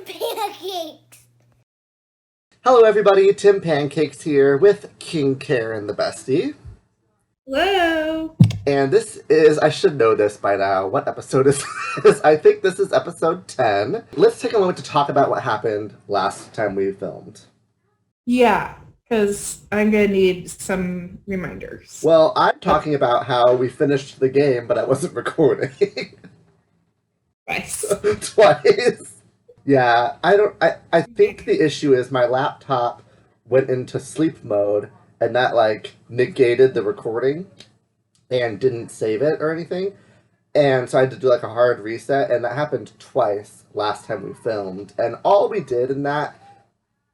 Tim Pancakes. Hello everybody, Tim Pancakes here with King Karen the Bestie. Hello. And this is, I should know this by now, what episode is this? I think this is episode 10. Let's take a moment to talk about what happened last time we filmed. Yeah, because I'm going to need some reminders. Well, I'm talking about how we finished the game, but I wasn't recording. Twice. Twice. Yeah, I think the issue is my laptop went into sleep mode and that negated the recording and didn't save it or anything. And so I had to do a hard reset, and that happened twice last time we filmed. And all we did in that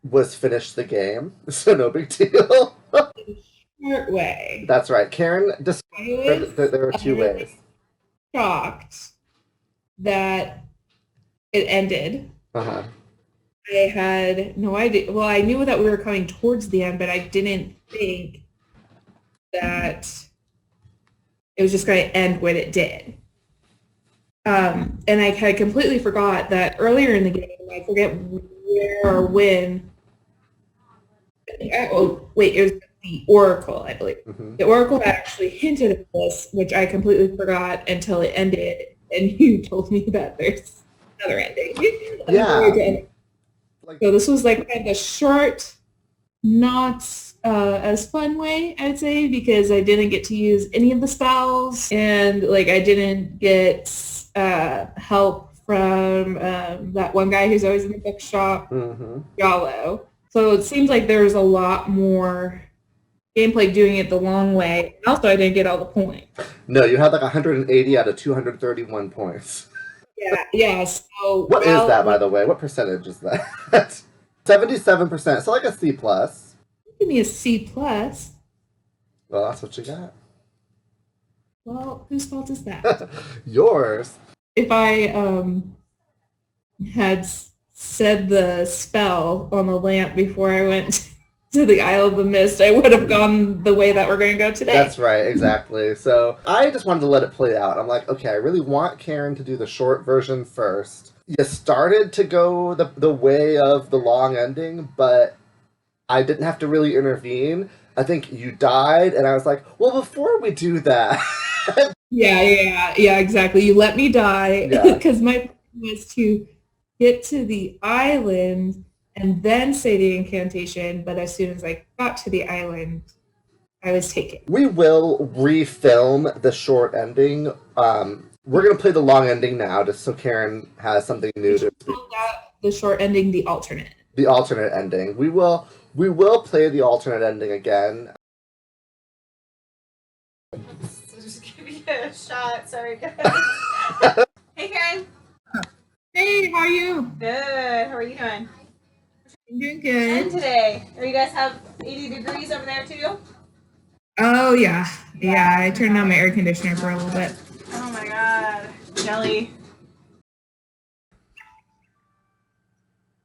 was finish the game, so no big deal. Short way. That's right. Karen described that there are two ways. Shocked that it ended. Uh-huh. I had no idea. Well, I knew that we were coming towards the end, but I didn't think that it was just going to end when it did. And I had completely forgot that earlier in the game, I forget where or when. It was the Oracle, I believe. Mm-hmm. The Oracle actually hinted at this, which I completely forgot until it ended, and you told me that there's another ending. Yeah. So this was kind of a short, not as fun way, I'd say, because I didn't get to use any of the spells, and I didn't get help from that one guy who's always in the bookshop, Yallo. So it seems like there's a lot more gameplay doing it the long way. Also, I didn't get all the points. No, you had 180 out of 231 points. Yeah. So what is that, by the way? What percentage is that? 77%. So a C plus. Give me a C plus. Well, that's what you got. Well, whose fault is that? Yours. If I had said the spell on the lamp before I went to the Isle of the Mist, I would have gone the way that we're going to go today. That's right, exactly. So I just wanted to let it play out. I'm like, okay, I really want Karen to do the short version first. You started to go the way of the long ending, but I didn't have to really intervene. I think you died, and I was like, well, before we do that... Yeah, exactly. You let me die, because my plan was to get to the island and then say the incantation, but as soon as I got to the island, I was taken. We will refilm the short ending. We're going to play the long ending now, just so Karen has something new to speak. The short ending, the alternate. The alternate ending. We will play the alternate ending again. So just give you a shot. Sorry, guys. Hey, Karen. Hey, how are you? Good. How are you doing? I'm doing good. And today, are you guys have 80 degrees over there too? Oh yeah. I turned on my air conditioner for a little bit. Oh my god, jelly.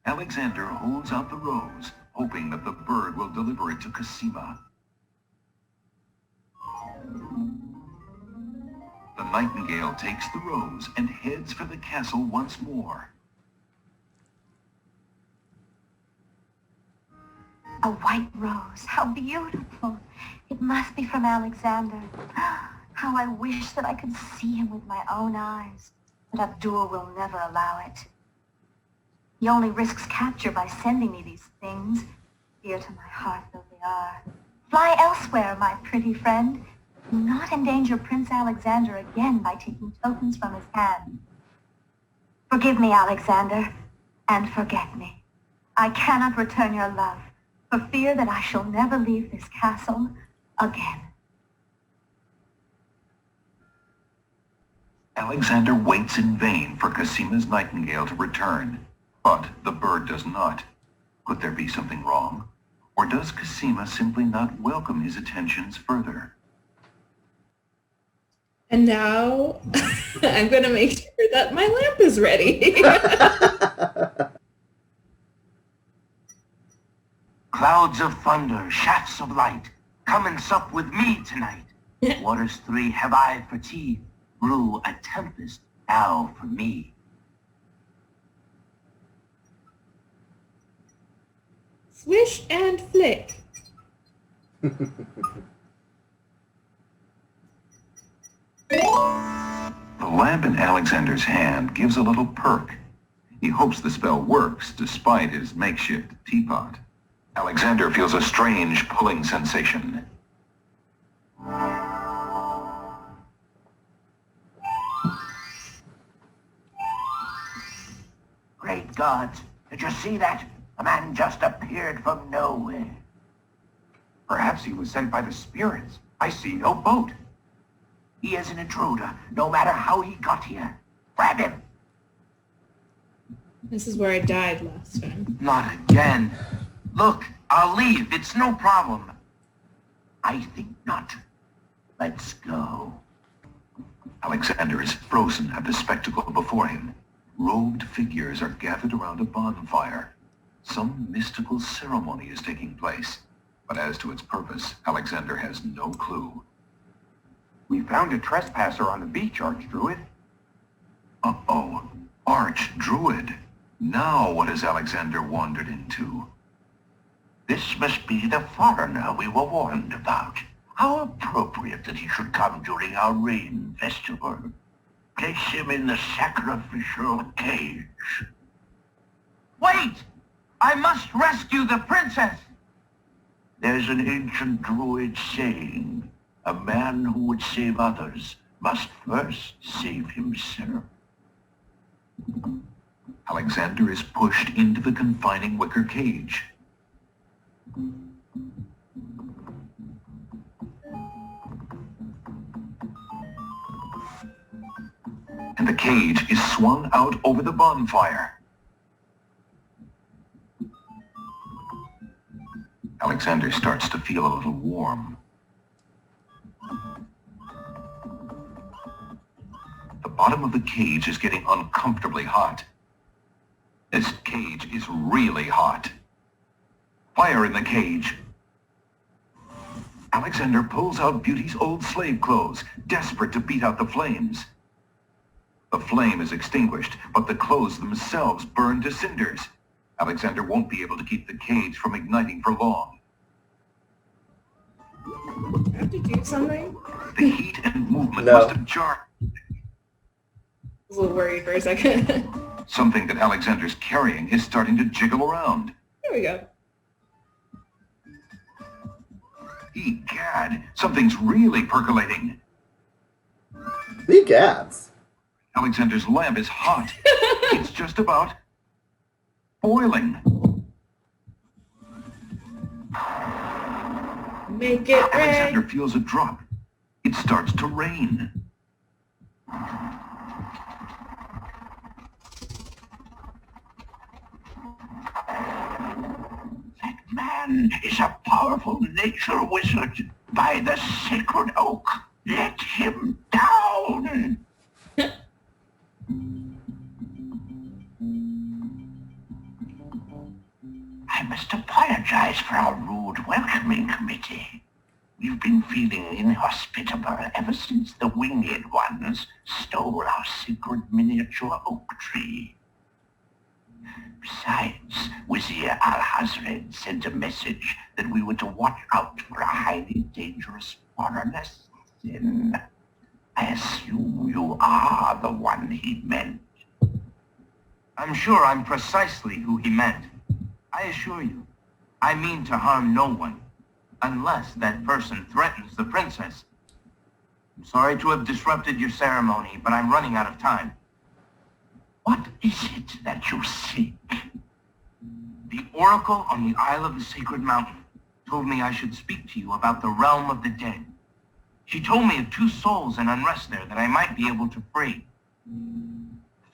Alexander holds out the rose, hoping that the bird will deliver it to Cosima. The nightingale takes the rose and heads for the castle once more. A white rose. How beautiful. It must be from Alexander. How I wish that I could see him with my own eyes. But Abdul will never allow it. He only risks capture by sending me these things, dear to my heart though they are. Fly elsewhere, my pretty friend. Do not endanger Prince Alexander again by taking tokens from his hand. Forgive me, Alexander, and forget me. I cannot return your love, for fear that I shall never leave this castle again. Alexander waits in vain for Cosima's nightingale to return, but the bird does not. Could there be something wrong? Or does Cosima simply not welcome his attentions further? And now I'm going to make sure that my lamp is ready. Clouds of thunder, shafts of light, come and sup with me tonight. Waters three have I for tea, brew a tempest now for me. Swish and flick. The lamp in Alexander's hand gives a little perk. He hopes the spell works despite his makeshift teapot. Alexander feels a strange pulling sensation. Great gods, did you see that? A man just appeared from nowhere. Perhaps he was sent by the spirits. I see no boat. He is an intruder, no matter how he got here. Grab him! This is where I died last time. Not again. Look, I'll leave. It's no problem. I think not. Let's go. Alexander is frozen at the spectacle before him. Robed figures are gathered around a bonfire. Some mystical ceremony is taking place, but as to its purpose, Alexander has no clue. We found a trespasser on the beach, Archdruid. Uh-oh, Archdruid. Now what has Alexander wandered into? This must be the foreigner we were warned about. How appropriate that he should come during our rain festival. Place him in the sacrificial cage. Wait! I must rescue the princess! There's an ancient druid saying, a man who would save others must first save himself. Alexander is pushed into the confining wicker cage. And the cage is swung out over the bonfire. Alexander starts to feel a little warm. The bottom of the cage is getting uncomfortably hot. This cage is really hot. Fire in the cage. Alexander pulls out Beauty's old slave clothes, desperate to beat out the flames. The flame is extinguished, but the clothes themselves burn to cinders. Alexander won't be able to keep the cage from igniting for long. I have to do something? The heat and movement No. must have jarred. I was a little worried for a second. Something that Alexander's carrying is starting to jiggle around. There we go. Egad, something's really percolating. Egads. Alexander's lamp is hot. It's just about boiling. Make it Alexander rain. feels a drop. It starts to rain. That man is a powerful nature wizard. By the sacred oak, let him down! I must apologize for our rude welcoming committee. We've been feeling inhospitable ever since the winged ones stole our sacred miniature oak tree. Besides, Wizir Al-Hazred sent a message that we were to watch out for a highly dangerous foreign assassin. I assume you are the one he meant. I'm sure I'm precisely who he meant. I assure you, I mean to harm no one, unless that person threatens the princess. I'm sorry to have disrupted your ceremony, but I'm running out of time. What is it that you seek? The oracle on the Isle of the Sacred Mountain told me I should speak to you about the realm of the dead. She told me of 2 souls in unrest there that I might be able to free.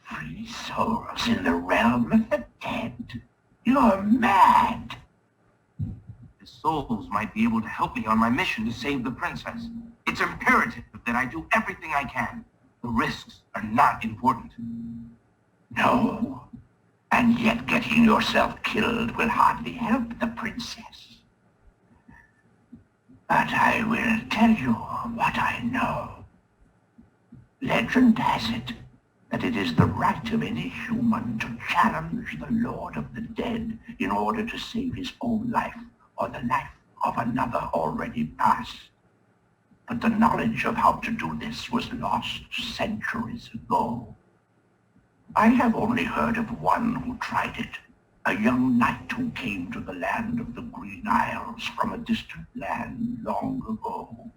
Free souls in the realm of the dead? You're mad! The souls might be able to help me on my mission to save the princess. It's imperative that I do everything I can. The risks are not important. No. And yet getting yourself killed will hardly help the princess. But I will tell you what I know. Legend has it that it is the right of any human to challenge the Lord of the Dead in order to save his own life or the life of another already past. But the knowledge of how to do this was lost centuries ago. I have only heard of one who tried it, a young knight who came to the land of the Green Isles from a distant land long ago.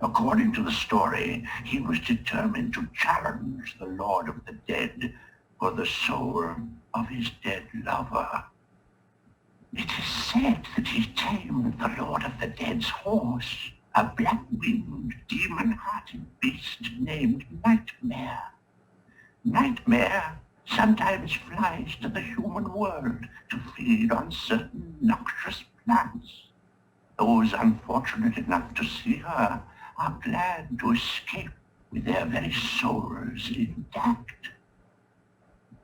According to the story, he was determined to challenge the Lord of the Dead for the soul of his dead lover. It is said that he tamed the Lord of the Dead's horse, a black-winged, demon-hearted beast named Nightmare. Nightmare sometimes flies to the human world to feed on certain noxious plants. Those unfortunate enough to see her are glad to escape with their very souls intact.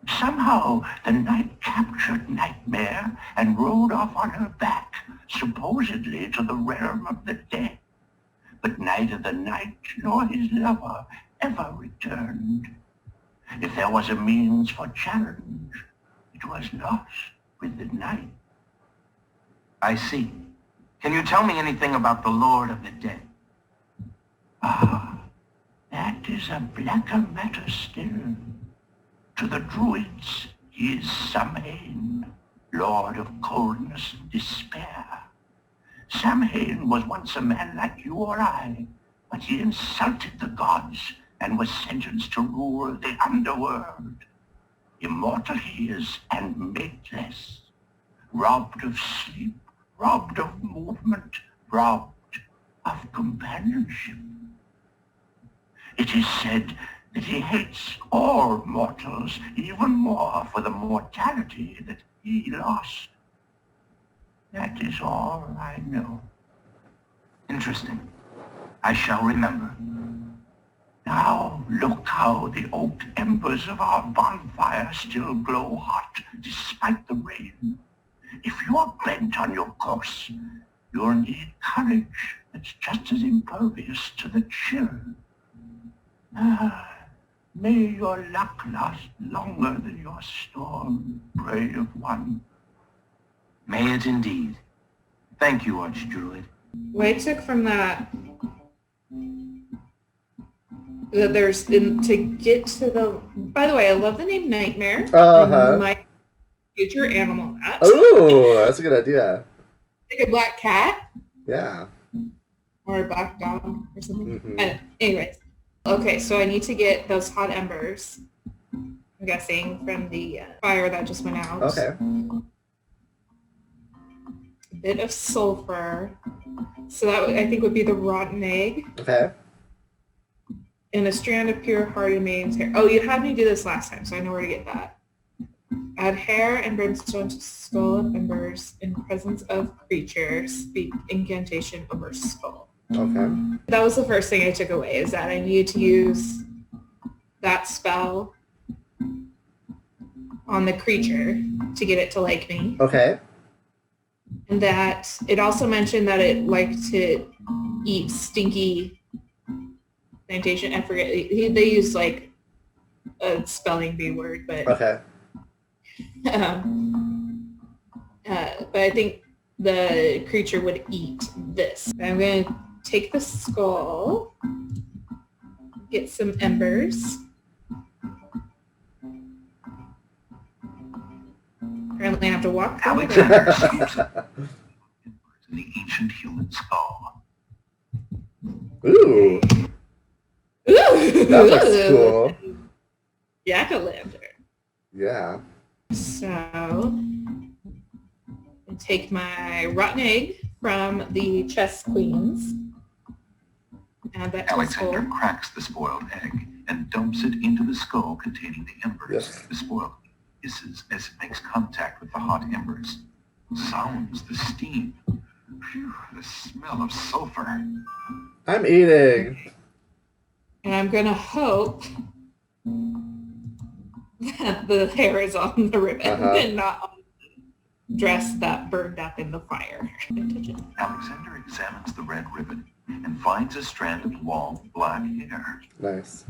Somehow the knight captured Nightmare and rode off on her back, supposedly to the realm of the dead. But neither the knight nor his lover ever returned. If there was a means for challenge, it was lost with the knight. I see. Can you tell me anything about the Lord of the Dead? Ah, that is a blacker matter still. To the Druids, he is Samhain, Lord of Coldness and Despair. Samhain was once a man like you or I, but he insulted the gods and was sentenced to rule the underworld. Immortal he is and mateless, robbed of sleep, robbed of movement, robbed of companionship. It is said that he hates all mortals even more for the mortality that he lost. That is all I know. Interesting. I shall remember. Now look how the oak embers of our bonfire still glow hot despite the rain. If you are bent on your course, you'll need courage that's just as impervious to the chill. May your luck last longer than your storm, brave one. May it indeed. Thank you, Archdruid. What I took from that there's to get to the. By the way, I love the name Nightmare. My future animal mat. Oh, that's a good idea. Like a black cat. Yeah. Or a black dog or something. Mm-hmm. Anyways, okay, so I need to get those hot embers. I'm guessing from the fire that just went out. Okay. A bit of sulfur. So that I think would be the rotten egg. Okay. And a strand of pure hardy maiden's hair. Oh, you had me do this last time, so I know where to get that. Add hair and brimstone to skull of embers in presence of creature. Speak incantation over skull. Okay. That was the first thing I took away, is that I needed to use that spell on the creature to get it to like me. Okay. And that it also mentioned that it liked to eat stinky plantation. I forget. They use like a spelling bee word, but Okay. But I think the creature would eat this. I'm going to take the skull, get some embers. Apparently I have to walk through it. Alexander sweeps up in the ancient human skull. Ooh. Ooh! That looks cool. Jack-o'-lantern. Yeah. So, I take my rotten egg from the chess queens. Add that to the skull. Alexander cracks the spoiled egg and dumps it into the skull containing the embers. Yes. The spoiled hisses as it makes contact with the hot embers. Sounds the steam. Phew, the smell of sulfur. I'm eating. And I'm going to hope that the hair is on the ribbon and not on the dress that burned up in the fire. Alexander examines the red ribbon and finds a strand of long black hair. Nice.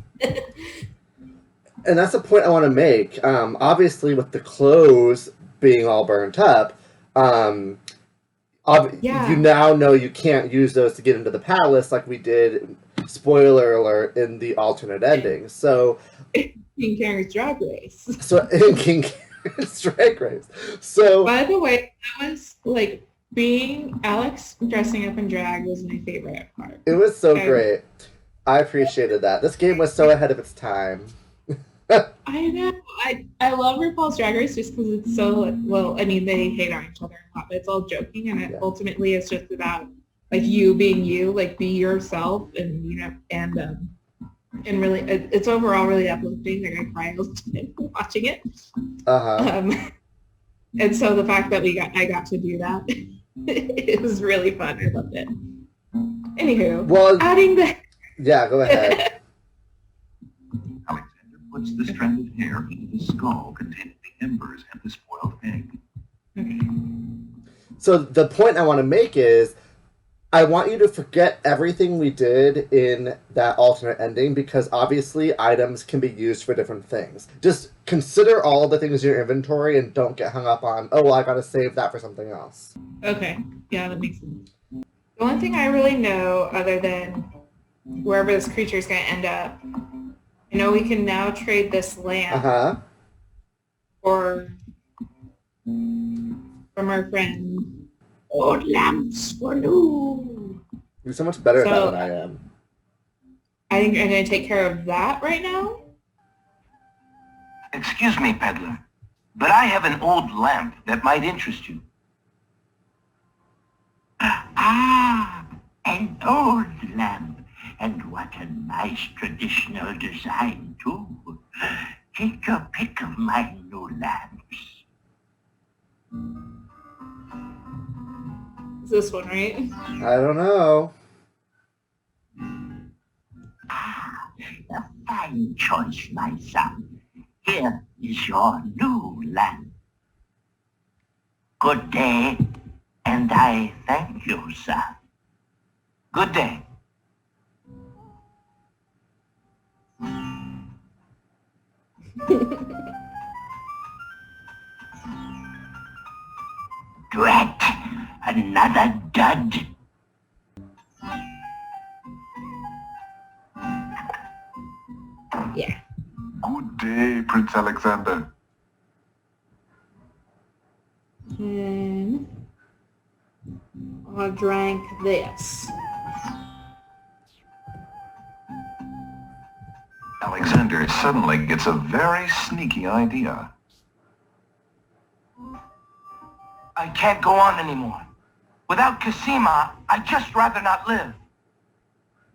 And that's a point I want to make. Obviously, with the clothes being all burnt up, Yeah. you now know you can't use those to get into the palace like we did, spoiler alert, in the alternate ending. So, King Karen's Drag Race. so in King Karen's Drag Race. So, By the way, that was like being Alex dressing up in drag was my favorite part. it was so great. I appreciated that. This game was so ahead of its time. I know. I love RuPaul's Drag Race just because it's so, well, I mean, they hate on each other a lot, but it's all joking, and it ultimately is just about, like, you being you, like, be yourself, and, you know, and really, it's overall really uplifting. Like, I cried watching it. And so the fact that I got to do that, it was really fun. I loved it. Anywho, well, adding the... Yeah, go ahead. Alexander puts the stranded hair into the skull containing the embers and the spoiled egg. Okay. So the point I want to make is, I want you to forget everything we did in that alternate ending, because obviously items can be used for different things. Just consider all the things in your inventory and don't get hung up on, oh, well, I gotta save that for something else. Okay. Yeah, that makes sense. The only thing I really know, other than wherever this creature is going to end up, I know we can now trade this lamp from our friend. Old lamps for new. You're so much better at that than I am. I think I'm going to take care of that right now. Excuse me, peddler, but I have an old lamp that might interest you. Ah, an old lamp. And what a nice traditional design, too. Take a pick of my new lamps. It's this one, right? I don't know. Ah, a fine choice, my son. Here is your new lamp. Good day, and I thank you, sir. Good day. Drat, another dud. Yeah. Good day, Prince Alexander. And I drank this. Alexander suddenly gets a very sneaky idea. I can't go on anymore. Without Cosima, I'd just rather not live.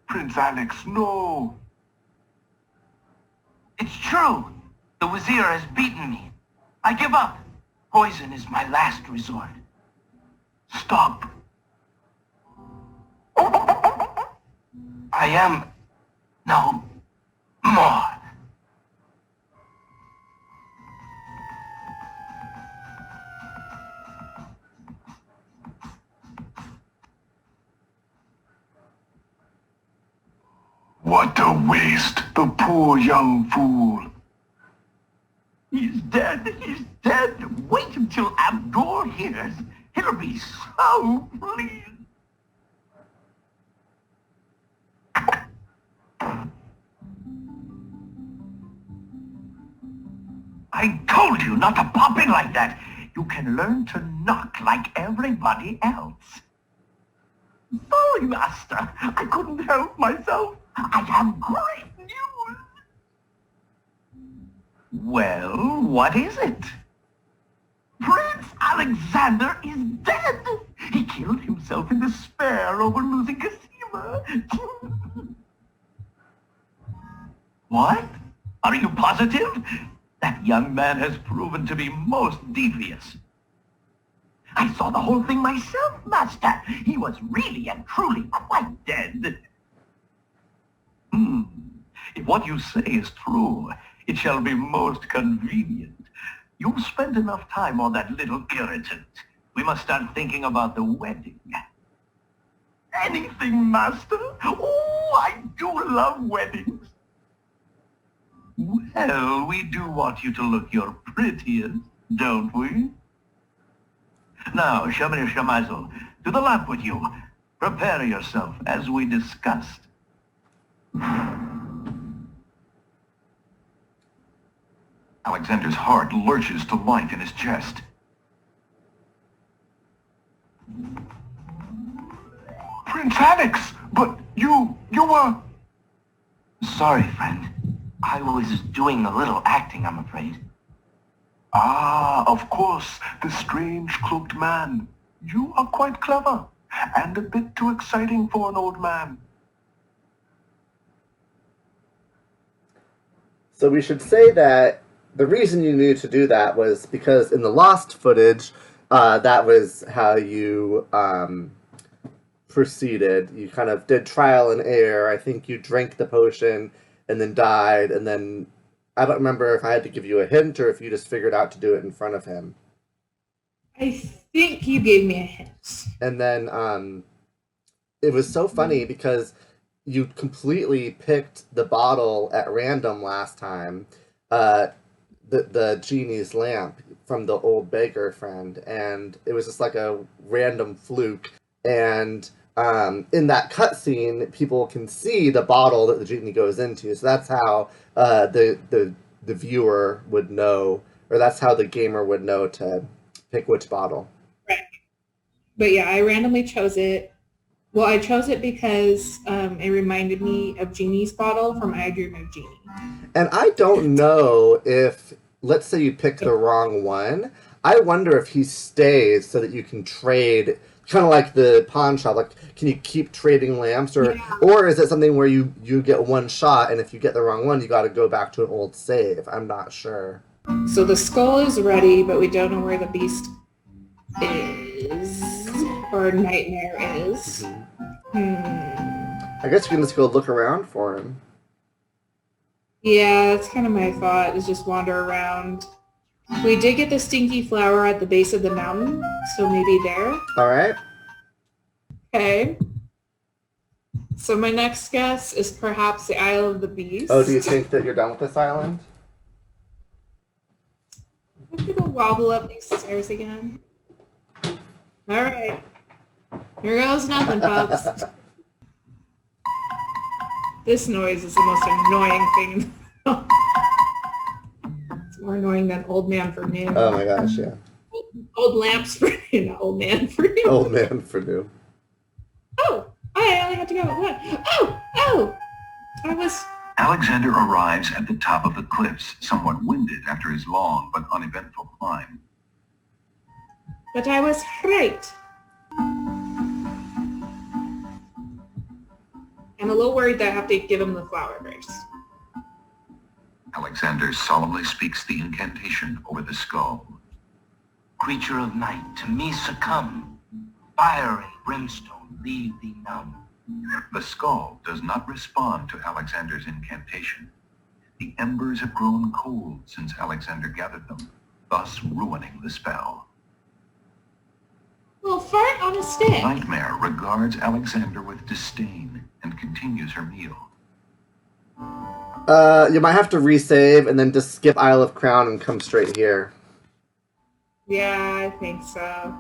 Prince Alex, no! It's true. The Wazir has beaten me. I give up. Poison is my last resort. Stop! I am no more. What a waste! The poor young fool! He's dead. He's dead. Wait until Abdul hears. He'll be so pleased. I told you not to pop in like that. You can learn to knock like everybody else. Sorry, Master. I couldn't help myself. I have great news. Well, what is it? Prince Alexander is dead. He killed himself in despair over losing Cosima. What? Are you positive? That young man has proven to be most devious. I saw the whole thing myself, Master. He was really and truly quite dead. If what you say is true, it shall be most convenient. You've spent enough time on that little irritant. We must start thinking about the wedding. Anything, Master? Oh, I do love weddings. Well, Well, we do want you to look your prettiest, don't we? Now, Shamir Shamazel, to the lamp with you. Prepare yourself, as we discussed. Alexander's heart lurches to life in his chest. Prince Alex, but you were... Sorry, friend. I was doing a little acting, I'm afraid. Ah, of course, the strange cloaked man. You are quite clever, and a bit too exciting for an old man. So we should say that the reason you needed to do that was because in the lost footage, that was how you proceeded. You kind of did trial and error. I think you drank the potion and then died, and then I don't remember if I had to give you a hint or if you just figured out to do it in front of him. I think you gave me a hint. And then it was so funny because you completely picked the bottle at random last time, the genie's lamp from the old baker friend, and it was just like a random fluke. And in that cutscene, people can see the bottle that the genie goes into, so that's how the viewer would know, or that's how the gamer would know to pick which bottle. Right. But yeah, I randomly chose it. Well, I chose it because it reminded me of Genie's bottle from I Dream of Genie. And I don't know if, let's say you picked the wrong one, I wonder if he stays so that you can trade, kind of like the pawn shop, like can you keep trading lamps, or is it something where you get one shot and if you get the wrong one, you got to go back to an old save? I'm not sure. So the skull is ready, but we don't know where the beast is, or Nightmare is. I guess you can just go look around for him. Yeah, that's kind of my thought, is just wander around. We did get the stinky flower at the base of the mountain, so maybe there. All right. Okay. So my next guess is perhaps the Isle of the Beast. Oh, do you think that you're done with this island? I'm going to go wobble up these stairs again. All right. Here goes nothing, folks. This noise is the most annoying thing. It's more annoying than Old Man for New. Oh my gosh, yeah. Old lamps for new, not Old Man for New. Old Man for new. Oh, I only had to go at one. Oh, I was... Alexander arrives at the top of the cliffs, somewhat winded after his long but uneventful climb. But I was right. I'm a little worried that I have to give him the flower first. Alexander solemnly speaks the incantation over the skull. Creature of night, to me succumb. Fire and brimstone, leave thee numb. The skull does not respond to Alexander's incantation. The embers have grown cold since Alexander gathered them, thus ruining the spell. Well, fart on a stick. Nightmare regards Alexander with disdain and continues her meal. You might have to resave and then just skip Isle of Crown and come straight here. Yeah, I think so.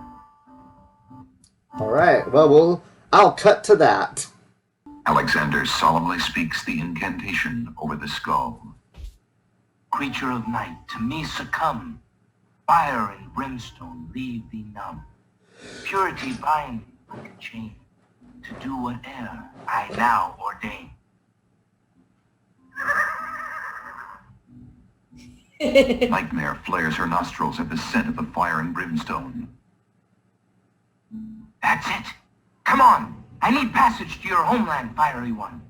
Alright, well, I'll cut to that. Alexander solemnly speaks the incantation over the skull. Creature of night, to me succumb. Fire and brimstone, leave thee numb. Purity bind thee like a chain, to do whate'er I now ordain. Nightmare flares her nostrils at the scent of the fire and brimstone. That's it. Come on. I need passage to your homeland, fiery one.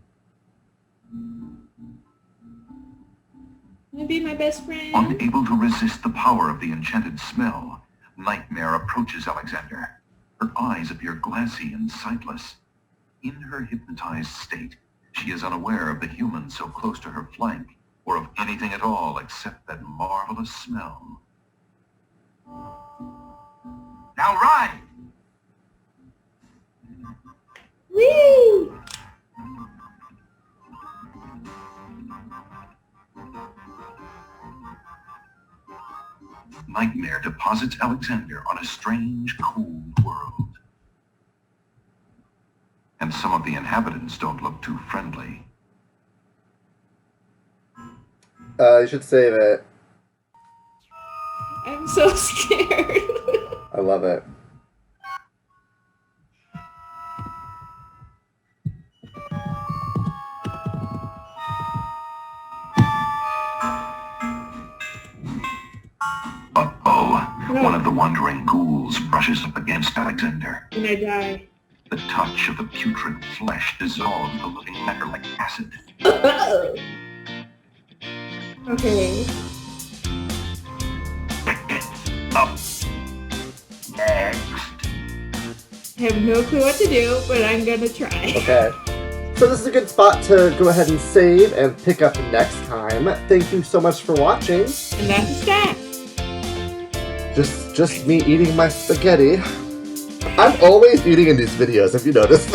Wanna be my best friend? Unable to resist the power of the enchanted smell, Nightmare approaches Alexander. Her eyes appear glassy and sightless. In her hypnotized state, she is unaware of the human so close to her flank, or of anything at all except that marvelous smell. Now ride! Whee! nightmare deposits Alexander on a strange, cold world. And some of the inhabitants don't look too friendly. You should save it. I'm so scared. I love it. Uh-oh. One of the wandering ghouls brushes up against Alexander. And I die. The touch of the putrid flesh dissolves the living matter like acid. Okay. Up. Next. I have no clue what to do, but I'm gonna try. Okay. So this is a good spot to go ahead and save and pick up next time. Thank you so much for watching. And that's a stat. Just me eating my spaghetti. I'm always eating in these videos, if you noticed.